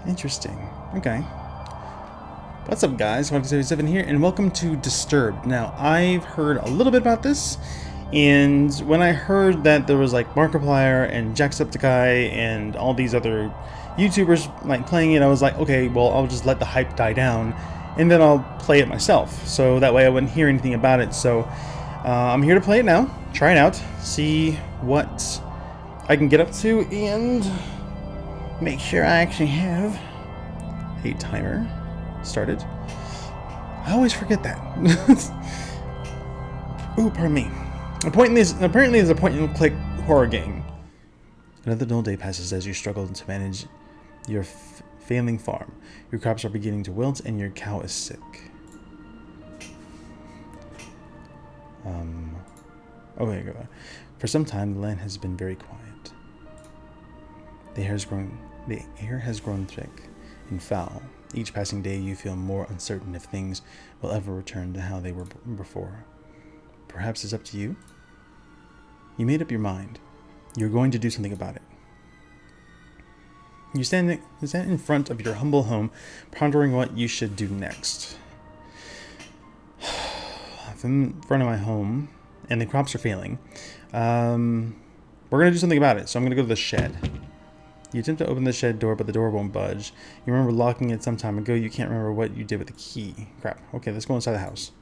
Interesting. Okay. What's up, guys? 577 here, and welcome to Disturbed. Now, I've heard a little bit about this, and when I heard that there was like Markiplier and Jacksepticeye and all these other YouTubers like playing it, I was like, okay, well, I'll just let the hype die down, and then I'll play it myself. So that way I wouldn't hear anything about it. So I'm here to play it now, try it out, see what I can get up to, and make sure I actually have a timer started. I always forget that. Ooh, pardon me. Apparently, it's a point-and-click horror game. Another dull day passes as you struggle to manage your failing farm. Your crops are beginning to wilt, and your cow is sick. Okay, go on. For some time, the land has been very quiet. The air has grown thick and foul. Each passing day you feel more uncertain if things will ever return to how they were before. Perhaps it's up to you? You made up your mind. You're going to do something about it. You stand in front of your humble home, pondering what you should do next. I'm in front of my home, and the crops are failing. We're going to do something about it, so I'm going to go to the shed. You attempt to open the shed door, but the door won't budge. You remember locking it some time ago. You can't remember what you did with the key. Crap. Okay, let's go inside the house.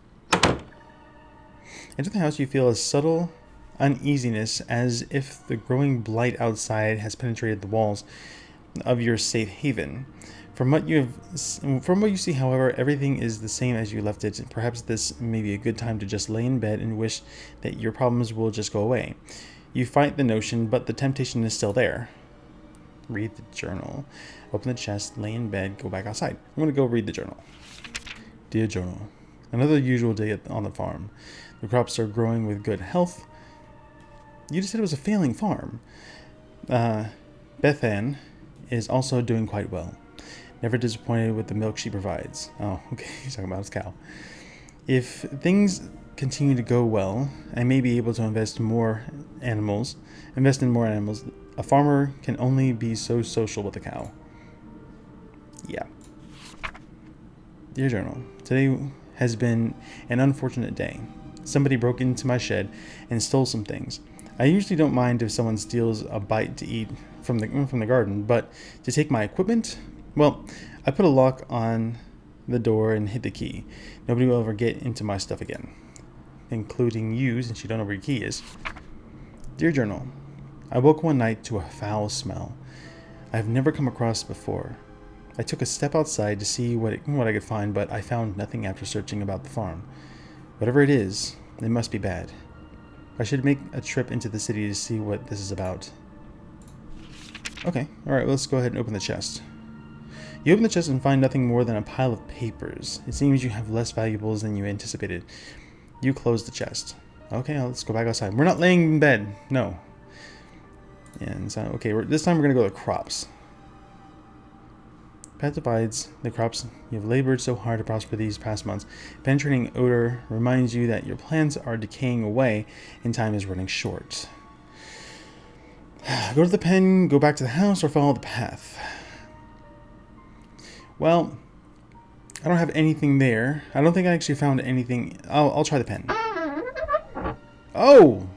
Enter the house, you feel a subtle uneasiness, as if the growing blight outside has penetrated the walls of your safe haven. From what you see, however, everything is the same as you left it. Perhaps this may be a good time to just lay in bed and wish that your problems will just go away. You fight the notion, but the temptation is still there. Read the journal. Open the chest, lay in bed, go back outside. I'm going to go read the journal. Dear journal, another usual day on the farm. The crops are growing with good health. You just said it was a failing farm. Bethan is also doing quite well. Never disappointed with the milk she provides. Oh, okay, he's talking about his cow. If things continue to go well, I may be able to invest in more animals. A farmer can only be so social with a cow. Yeah. Dear journal, today has been an unfortunate day. Somebody broke into my shed and stole some things. I usually don't mind if someone steals a bite to eat from the garden, but to take my equipment? Well, I put a lock on the door and hid the key. Nobody will ever get into my stuff again. Including you, since you don't know where your key is. Dear journal, I woke one night to a foul smell I have never come across before. I took a step outside to see what I could find, but I found nothing after searching about the farm. Whatever it is, it must be bad. I should make a trip into the city to see what this is about. Okay, alright, let's go ahead and open the chest. You open the chest and find nothing more than a pile of papers. It seems you have less valuables than you anticipated. You close the chest. Okay, let's go back outside. We're not laying in bed. No. And so, okay, this time we're going to go to crops. Pat divides the crops you have labored so hard to prosper these past months. Penetrating odor reminds you that your plants are decaying away and time is running short. Go to the pen, go back to the house, or follow the path. Well, I don't have anything there. I don't think I actually found anything. I'll try the pen. Oh!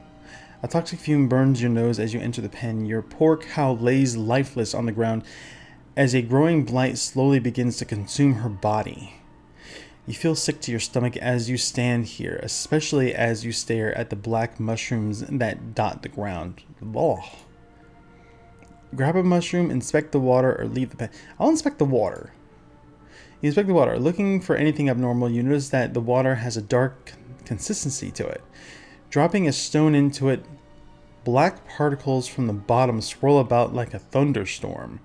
A toxic fume burns your nose as you enter the pen. Your poor cow lays lifeless on the ground as a growing blight slowly begins to consume her body. You feel sick to your stomach as you stand here, especially as you stare at the black mushrooms that dot the ground. Ugh. Grab a mushroom, inspect the water, or leave the pen. I'll inspect the water. You inspect the water. Looking for anything abnormal, you notice that the water has a dark consistency to it. Dropping a stone into it, black particles from the bottom swirl about like a thunderstorm.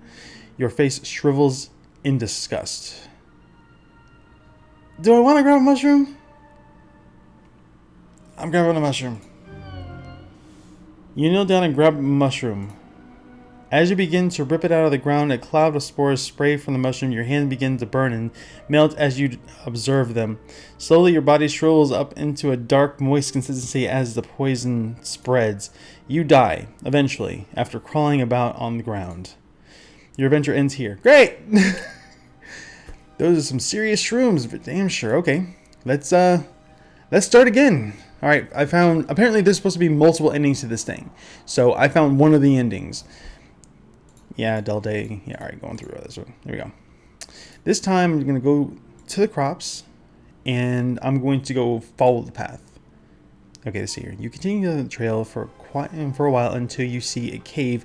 Your face shrivels in disgust. Do I want to grab a mushroom? I'm grabbing a mushroom. You kneel down and grab a mushroom. As you begin to rip it out of the ground, a cloud of spores spray from the mushroom. Your hand begins to burn and melt as you observe them. Slowly, your body shrivels up into a dark, moist consistency as the poison spreads. You die, eventually, after crawling about on the ground. Your adventure ends here. Great! Those are some serious shrooms, but damn sure. Okay, let's start again. All right, I found, apparently there's supposed to be multiple endings to this thing. So I found one of the endings. Yeah, Del Day. Yeah, all right, going through this one. There we go. This time I'm going to go to the crops, and I'm going to go follow the path. Okay, let's see here. You continue the trail for a while until you see a cave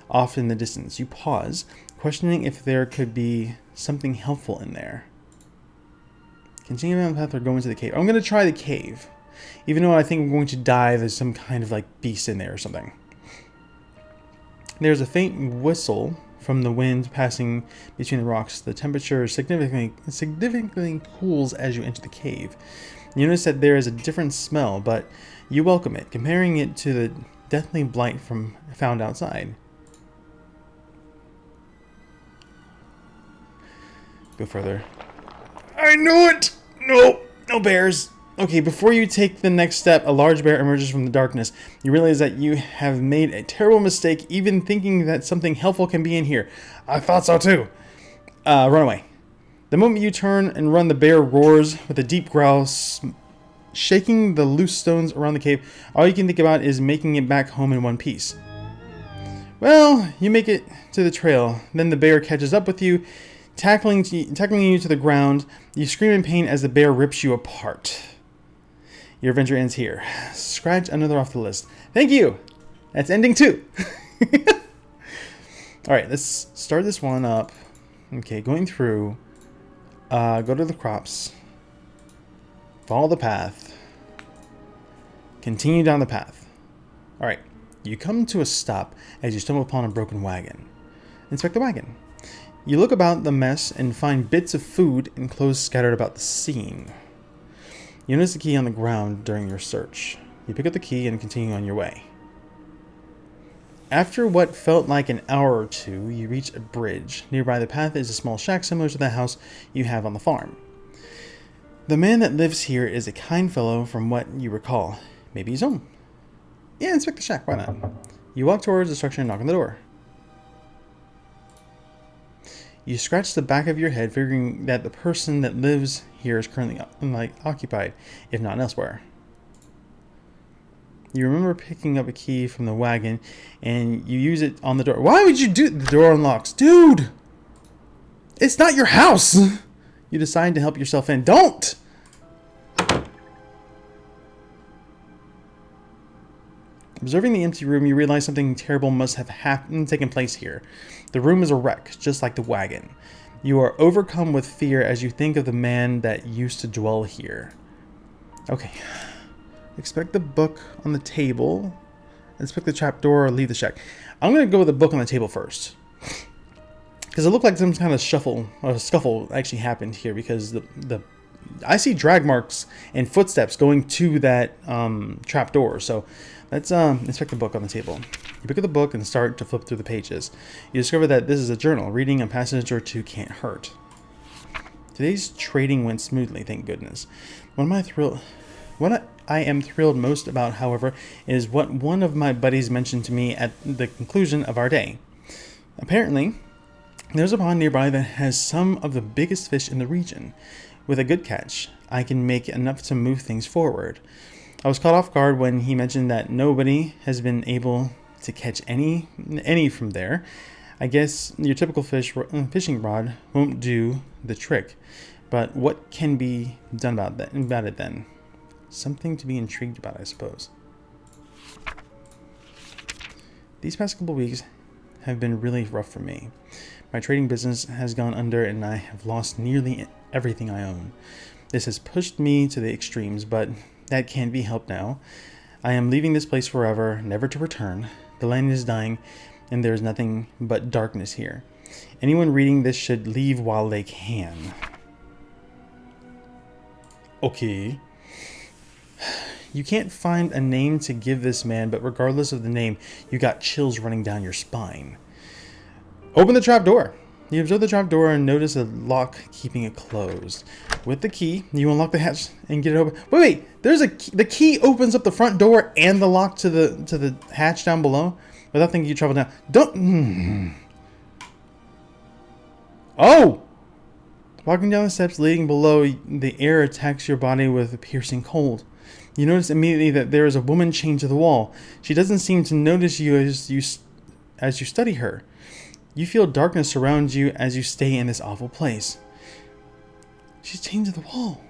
off in the distance. You pause, questioning if there could be something helpful in there. Continue down the path or go into the cave. I'm going to try the cave. Even though I think I'm going to die, there's some kind of like beast in there or something. There's a faint whistle from the wind passing between the rocks. The temperature significantly cools as you enter the cave. You notice that there is a different smell, but you welcome it, comparing it to the deathly blight found outside. Go further. I knew it! No! No bears! Okay, before you take the next step, a large bear emerges from the darkness. You realize that you have made a terrible mistake, even thinking that something helpful can be in here. I thought so too. Run away. The moment you turn and run, the bear roars with a deep growl, shaking the loose stones around the cave. All you can think about is making it back home in one piece. Well, you make it to the trail. Then the bear catches up with you, tackling you to the ground. You scream in pain as the bear rips you apart. Your adventure ends here. Scratch another off the list. Thank you! That's ending 2. Alright, let's start this one up. Okay, going through. Go to the crops. Follow the path. Continue down the path. Alright, you come to a stop as you stumble upon a broken wagon. Inspect the wagon. You look about the mess and find bits of food and clothes scattered about the scene. You notice the key on the ground during your search. You pick up the key and continue on your way. After what felt like an hour or two, you reach a bridge. Nearby the path is a small shack similar to the house you have on the farm. The man that lives here is a kind fellow from what you recall. Maybe he's home. Yeah, inspect the shack, why not? You walk towards the structure and knock on the door. You scratch the back of your head, figuring that the person that lives here is currently occupied, if not elsewhere. You remember picking up a key from the wagon, and you use it on the door. Why would you do? The door unlocks. Dude! It's not your house! You decide to help yourself in. Don't! Observing the empty room, you realize something terrible must have taken place here. The room is a wreck, just like the wagon. You are overcome with fear as you think of the man that used to dwell here. Okay. Expect the book on the table. Inspect the trapdoor or leave the shack. I'm going to go with the book on the table first. Because it looked like some kind of scuffle actually happened here, because I see drag marks and footsteps going to that trapdoor. So let's inspect the book on the table. You pick up the book and start to flip through the pages. You discover that this is a journal. Reading a passage or two can't hurt. Today's trading went smoothly, thank goodness. What I am thrilled most about, however, is what one of my buddies mentioned to me at the conclusion of our day. Apparently, there's a pond nearby that has some of the biggest fish in the region. With a good catch, I can make enough to move things forward. I was caught off guard when he mentioned that nobody has been able to catch any from there. I guess your typical fishing rod won't do the trick. But what can be done about it then? Something to be intrigued about, I suppose. These past couple weeks have been really rough for me. My trading business has gone under and I have lost nearly everything I own. This has pushed me to the extremes, but that can't be helped now. I am leaving this place forever, never to return. The land is dying, and there is nothing but darkness here. Anyone reading this should leave while they can. Okay. You can't find a name to give this man, but regardless of the name, you got chills running down your spine. Open the trapdoor. You observe the trapdoor and notice a lock keeping it closed. With the key, you unlock the hatch and get it open. Wait, there's a key. The key opens up the front door and the lock to the hatch down below. Without thinking, you travel down. Don't. Oh! Walking down the steps leading below, the air attacks your body with a piercing cold. You notice immediately that there is a woman chained to the wall. She doesn't seem to notice you as you study her. You feel darkness surround you as you stay in this awful place. She's chained to the wall.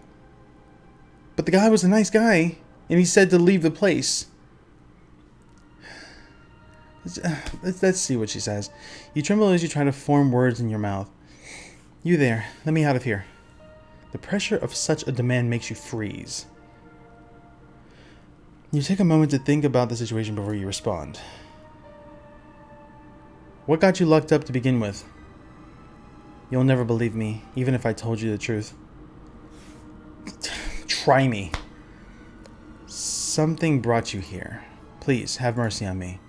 But the guy was a nice guy, and he said to leave the place. Let's see what she says. You tremble as you try to form words in your mouth. You there, let me out of here. The pressure of such a demand makes you freeze. You take a moment to think about the situation before you respond. What got you locked up to begin with? You'll never believe me, even if I told you the truth. Try me. Something brought you here. Please, have mercy on me.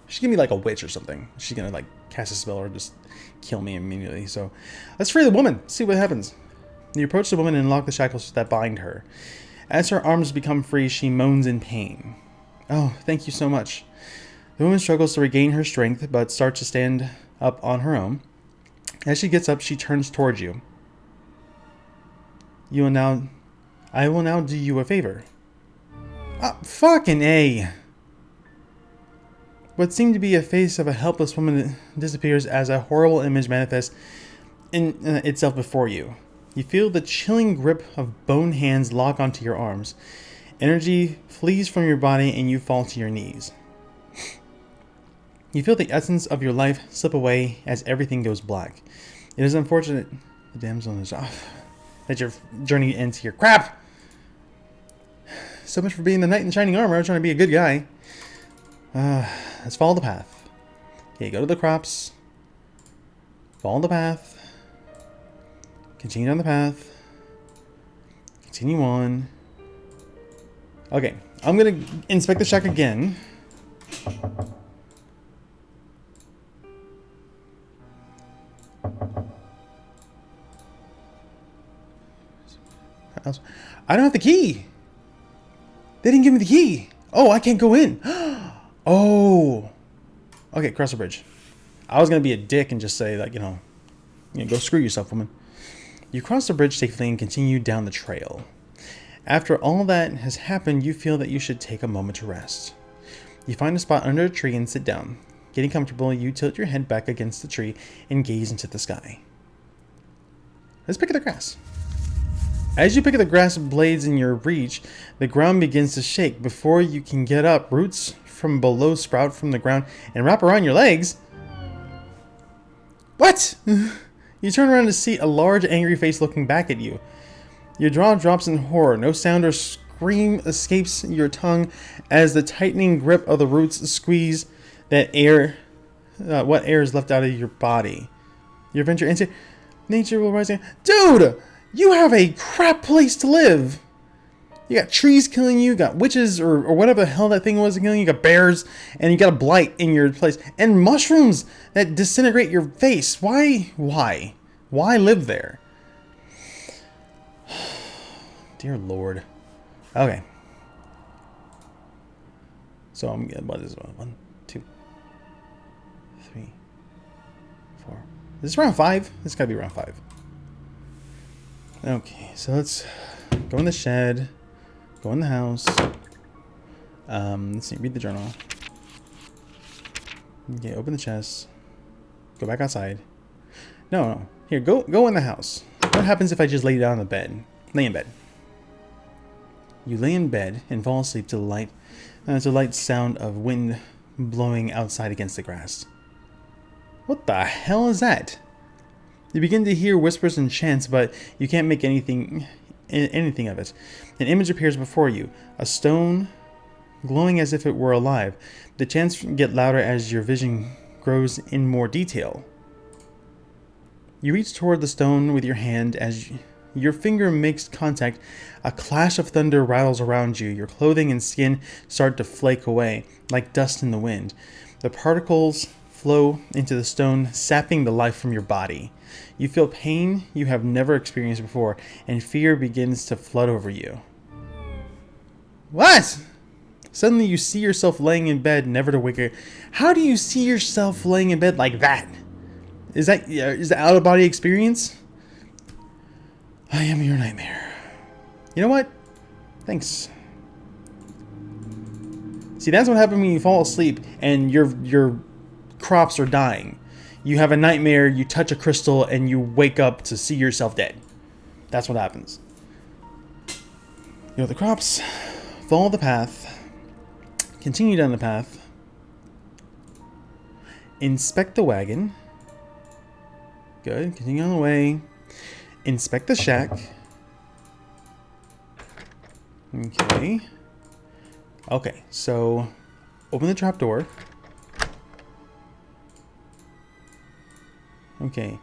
She's gonna be like a witch or something. She's gonna like cast a spell or just kill me immediately. So let's free the woman. See what happens. You approach the woman and unlock the shackles that bind her. As her arms become free, she moans in pain. Oh, thank you so much. The woman struggles to regain her strength, but starts to stand up on her own. As she gets up, she turns towards you. I will now do you a favor. Fucking A. What seemed to be a face of a helpless woman disappears as a horrible image manifests in itself before you. You feel the chilling grip of bone hands lock onto your arms. Energy flees from your body and you fall to your knees. You feel the essence of your life slip away as everything goes black. It is unfortunate the damsel is off. That your journey ends here. Crap! So much for being the knight in shining armor. I was trying to be a good guy. Let's follow the path. Okay, go to the crops. Follow the path. Continue down the path. Continue on. Okay, I'm gonna inspect the shack again. I don't have the key. They didn't give me the key. Oh, I can't go in. Oh. Okay, cross the bridge. I was going to be a dick and just say, like, go screw yourself, woman. You cross the bridge safely and continue down the trail. After all that has happened, you feel that you should take a moment to rest. You find a spot under a tree and sit down. Getting comfortable, you tilt your head back against the tree and gaze into the sky. Let's pick at the grass. As you pick at the grass blades in your reach, the ground begins to shake. Before you can get up, roots from below sprout from the ground and wrap around your legs. What? You turn around to see a large, angry face looking back at you. Your jaw drops in horror. No sound or scream escapes your tongue as the tightening grip of the roots squeeze that air, what air is left out of your body. Your venture into nature will rise again. Dude! You have a crap place to live. You got trees killing you, got witches or whatever the hell that thing was killing you, got bears, and you got a blight in your place, and mushrooms that disintegrate your face. Why live there? Dear Lord. Okay. So I'm getting, what is it? 1, 2, 3, 4. Is this round 5? This gotta be round 5. Okay, so let's go in the shed, go in the house. Let's see, read the journal. Okay, open the chest. Go back outside. No. Here, go in the house. What happens if I just lay down in the bed? Lay in bed. You lay in bed and fall asleep to the light sound of wind blowing outside against the grass. What the hell is that? You begin to hear whispers and chants, but you can't make anything of it. An image appears before you, a stone glowing as if it were alive. The chants get louder as your vision grows in more detail. You reach toward the stone with your hand. As your finger makes contact, a clash of thunder rattles around you. Your clothing and skin start to flake away, like dust in the wind. The particles flow into the stone, sapping the life from your body. You feel pain you have never experienced before, and fear begins to flood over you. What? Suddenly you see yourself laying in bed, never to wake up. How do you see yourself laying in bed like that? Is that out of body experience? I am your nightmare. You know what? Thanks. See, that's what happens when you fall asleep and your crops are dying. You have a nightmare, you touch a crystal, and you wake up to see yourself dead. That's what happens. You know the crops. Follow the path. Continue down the path. Inspect the wagon. Good. Continue on the way. Inspect the shack. Okay. Okay, so open the trapdoor. Okay.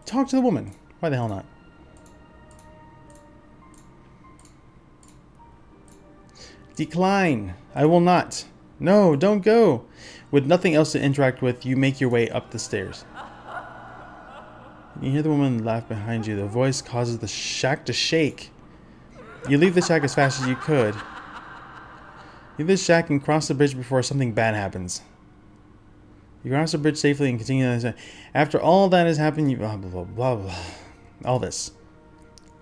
Talk to the woman. Why the hell not? Decline. I will not. No, don't go. With nothing else to interact with, you make your way up the stairs. You hear the woman laugh behind you. The voice causes the shack to shake. You leave the shack as fast as you could. Leave the shack and cross the bridge before something bad happens. You cross the bridge safely and continue. After all that has happened, you blah, blah, blah, blah. All this.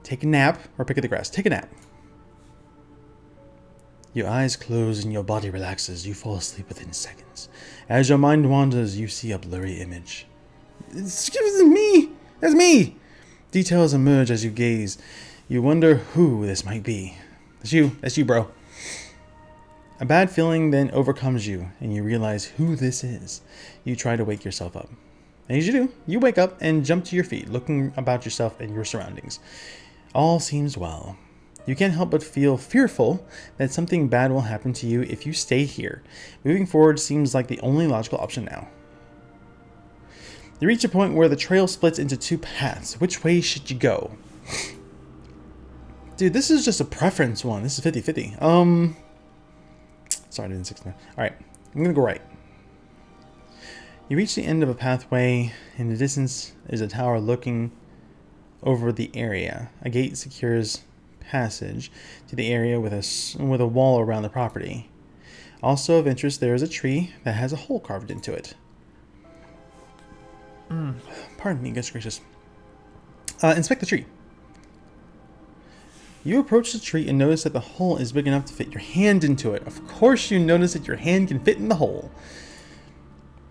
Take a nap or pick at the grass. Take a nap. Your eyes close and your body relaxes. You fall asleep within seconds. As your mind wanders, you see a blurry image. Excuse me! That's me! Details emerge as you gaze. You wonder who this might be. That's you. That's you, bro. A bad feeling then overcomes you, and you realize who this is. You try to wake yourself up. And as you do, you wake up and jump to your feet, looking about yourself and your surroundings. All seems well. You can't help but feel fearful that something bad will happen to you if you stay here. Moving forward seems like the only logical option now. You reach a point where the trail splits into two paths. Which way should you go? Dude, this is just a preference one. This is 50-50. Sorry, I didn't 69. Alright, I'm gonna go right. You reach the end of a pathway. In the distance is a tower looking over the area. A gate secures passage to the area with a wall around the property. Also of interest, there is a tree that has a hole carved into it. Pardon me, goodness gracious. Inspect the tree. You approach the tree and notice that the hole is big enough to fit your hand into it. Of course you notice that your hand can fit in the hole.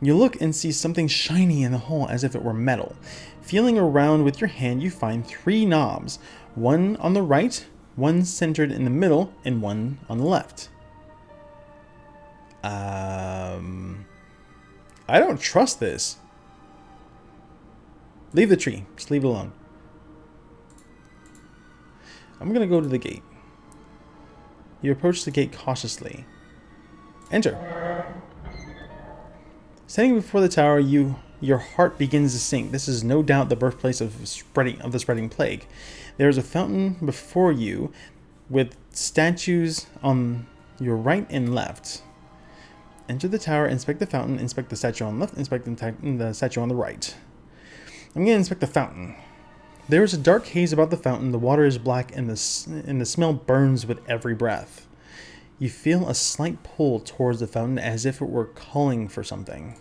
You look and see something shiny in the hole as if it were metal. Feeling around with your hand, you find 3 knobs. One on the right, one centered in the middle, and one on the left. I don't trust this. Leave the tree. Just leave it alone. I'm going to go to the gate. You approach the gate cautiously. Enter. Standing before the tower, your heart begins to sink. This is no doubt the birthplace of the spreading plague. There is a fountain before you with statues on your right and left. Enter the tower, inspect the fountain, inspect the statue on the left, inspect the statue on the right. I'm going to inspect the fountain. There is a dark haze about the fountain. The water is black and the smell burns with every breath. You feel a slight pull towards the fountain as if it were calling for something.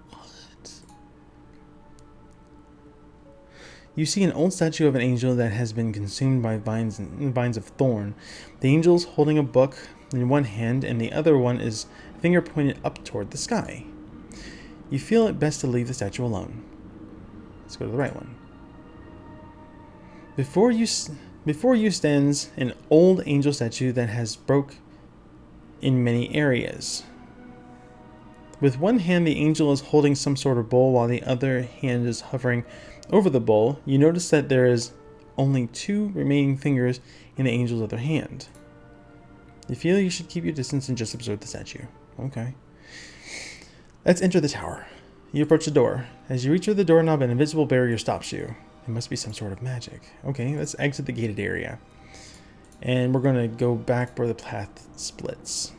What? You see an old statue of an angel that has been consumed by vines of thorn. The angel is holding a book in one hand and the other one is finger pointed up toward the sky. You feel it best to leave the statue alone. Let's go to the right one. Before you stands an old angel statue that has broke in many areas. With one hand, the angel is holding some sort of bowl while the other hand is hovering over the bowl. You notice that there is only 2 remaining fingers in the angel's other hand. You feel you should keep your distance and just observe the statue. Okay. Let's enter the tower. You approach the door. As you reach for the doorknob, an invisible barrier stops you. It must be some sort of magic. Okay, let's exit the gated area. And we're going to go back where the path splits.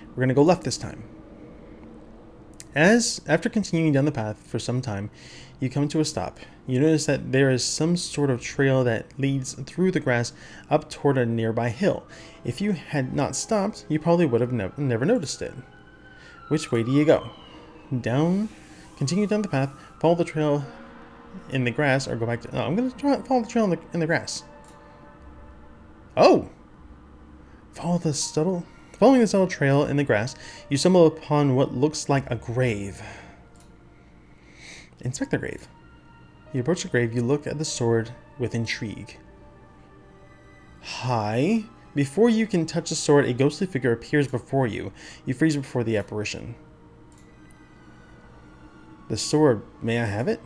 We're going to go left this time. After continuing down the path for some time, you come to a stop. You notice that there is some sort of trail that leads through the grass up toward a nearby hill. If you had not stopped, you probably would have never noticed it. Which way do you go? Down, continue down the path, follow the trail in the grass, or go back to... No, I'm going to try follow the trail in the grass. Oh! Following the subtle trail in the grass, you stumble upon what looks like a grave. Inspect the grave. You approach the grave, you look at the sword with intrigue. Hi. Before you can touch the sword, a ghostly figure appears before you. You freeze before the apparition. The sword, may I have it?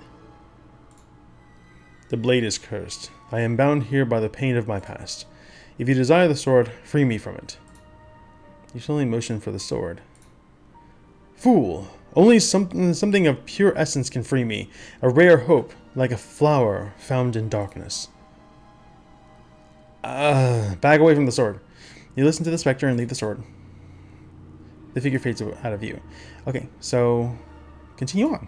The blade is cursed. I am bound here by the pain of my past. If you desire the sword, free me from it. You slowly motion for the sword. Fool! Only something of pure essence can free me. A rare hope, like a flower found in darkness. Back away from the sword. You listen to the specter and leave the sword. The figure fades out of view. Okay, so continue on.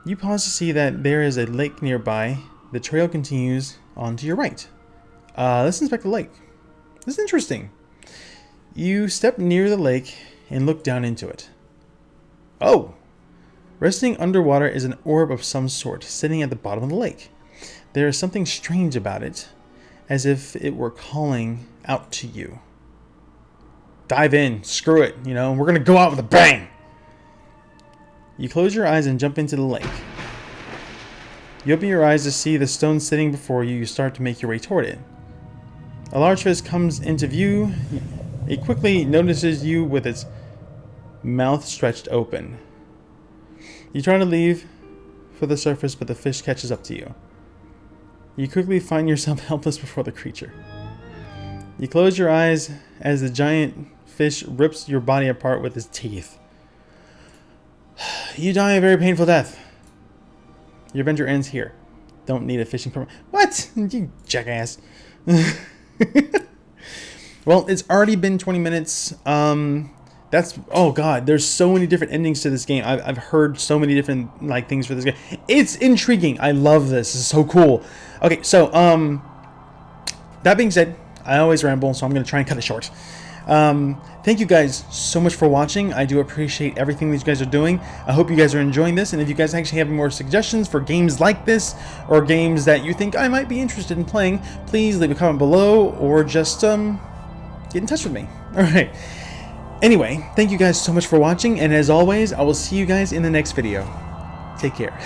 You pause to see that there is a lake nearby. The trail continues on to your right. Let's inspect the lake. This is interesting. You step near the lake and look down into it. Oh! Resting underwater is an orb of some sort, sitting at the bottom of the lake. There is something strange about it, as if it were calling out to you. Dive in, screw it, we're gonna go out with a bang! You close your eyes and jump into the lake. You open your eyes to see the stone sitting before you. You start to make your way toward it. A large fish comes into view. It quickly notices you with its mouth stretched open. You try to leave for the surface, but the fish catches up to you. You quickly find yourself helpless before the creature. You close your eyes as the giant fish rips your body apart with his teeth. You die a very painful death. Your adventure ends here. Don't need a fishing permit. What? You jackass. Well, it's already been 20 minutes. Oh god, there's so many different endings to this game. I've heard so many different things for this game. It's intriguing. I love this. This is so cool. Okay, so that being said, I always ramble, so I'm gonna try and cut it short. Thank you guys so much for watching. I do appreciate everything that you guys are doing. I hope you guys are enjoying this, and if you guys actually have more suggestions for games like this, or games that you think I might be interested in playing, please leave a comment below, or just get in touch with me. Alright. Anyway, thank you guys so much for watching, and as always, I will see you guys in the next video. Take care.